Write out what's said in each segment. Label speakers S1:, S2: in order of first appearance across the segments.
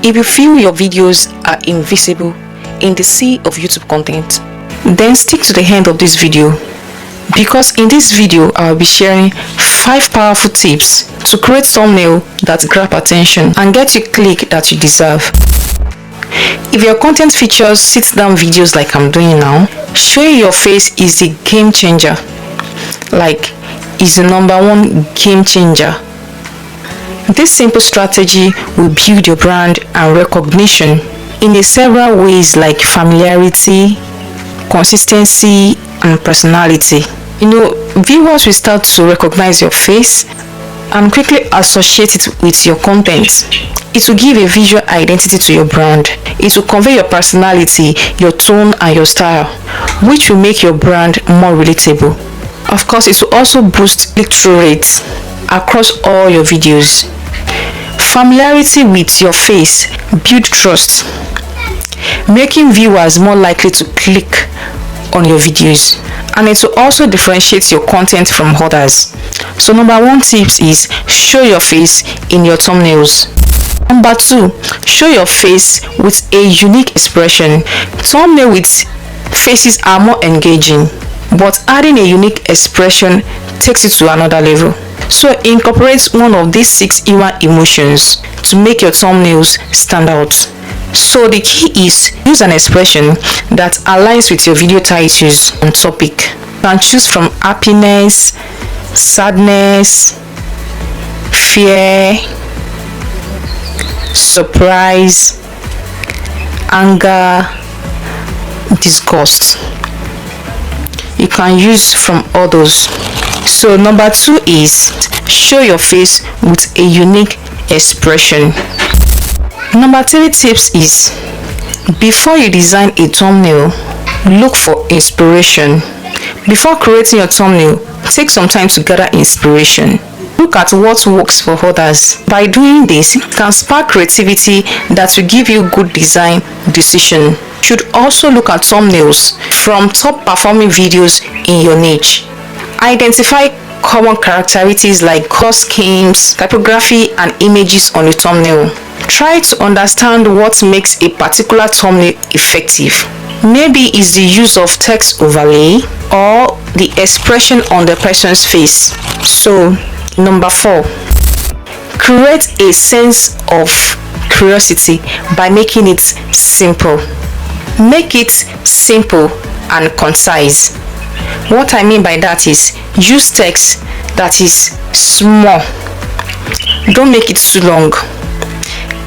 S1: If you feel your videos are invisible in the sea of YouTube content, then stick to the end of this video, because in this video I'll be sharing 5 powerful tips to create thumbnail that grab attention and get you click that you deserve. If your content features sit-down videos like I'm doing now, showing your face is the game changer. Like, is the #1 game changer. This simple strategy will build your brand and recognition in several ways, like familiarity, consistency, and personality. Viewers will start to recognize your face and quickly associate it with your content. It will give a visual identity to your brand. It will convey your personality, your tone, and your style, which will make your brand more relatable. Of course, it will also boost click-through rates across all your videos. Familiarity with your face builds trust, making viewers more likely to click on your videos, and it will also differentiate your content from others. So #1 tips is show your face in your thumbnails. #2, show your face with a unique expression. Thumbnails with faces are more engaging, but adding a unique expression takes it to another level. So incorporate one of these 6 human emotions to make your thumbnails stand out. So the key is use an expression that aligns with your video titles and topic. You can choose from happiness, sadness, fear, surprise, anger, disgust. You can use from others. So #2 is show your face with a unique expression. #3 tips is, before you design a thumbnail, look for inspiration. Before creating your thumbnail, take some time to gather inspiration. Look at what works for others. By doing this, you can spark creativity that will give you good design decision. You should also look at thumbnails from top performing videos in your niche. Identify common characteristics like color schemes, typography, and images on the thumbnail. Try to understand what makes a particular thumbnail effective. Maybe it's the use of text overlay or the expression on the person's face. So #4, create a sense of curiosity by making it simple. Make it simple and concise. What I mean by that is, use text that is small. Don't make it too long.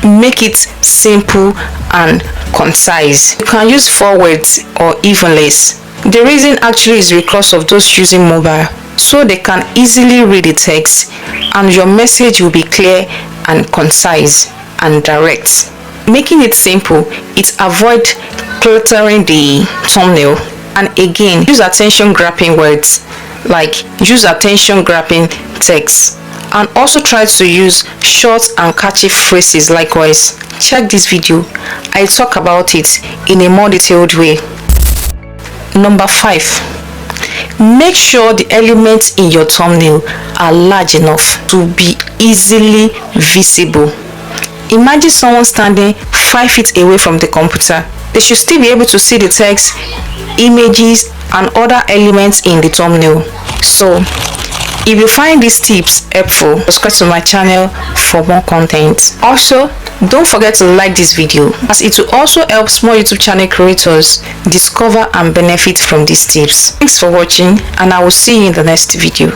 S1: Make it simple and concise. You can use 4 words or even less. The reason actually is because of those using mobile, so they can easily read the text and your message will be clear and concise and direct. Making it simple, it avoids cluttering the thumbnail. And again, use attention grabbing words, like use attention grabbing text, and also try to use short and catchy phrases. Likewise, check this video, I talk about it in a more detailed way. #5, make sure the elements in your thumbnail are large enough to be easily visible. Imagine someone standing 5 feet away from the computer. They should still be able to see the text, images, and other elements in the thumbnail. So if you find these tips helpful, subscribe to my channel for more content. Also, don't forget to like this video, as it will also help small YouTube channel creators discover and benefit from these tips. Thanks for watching, and I will see you in the next video.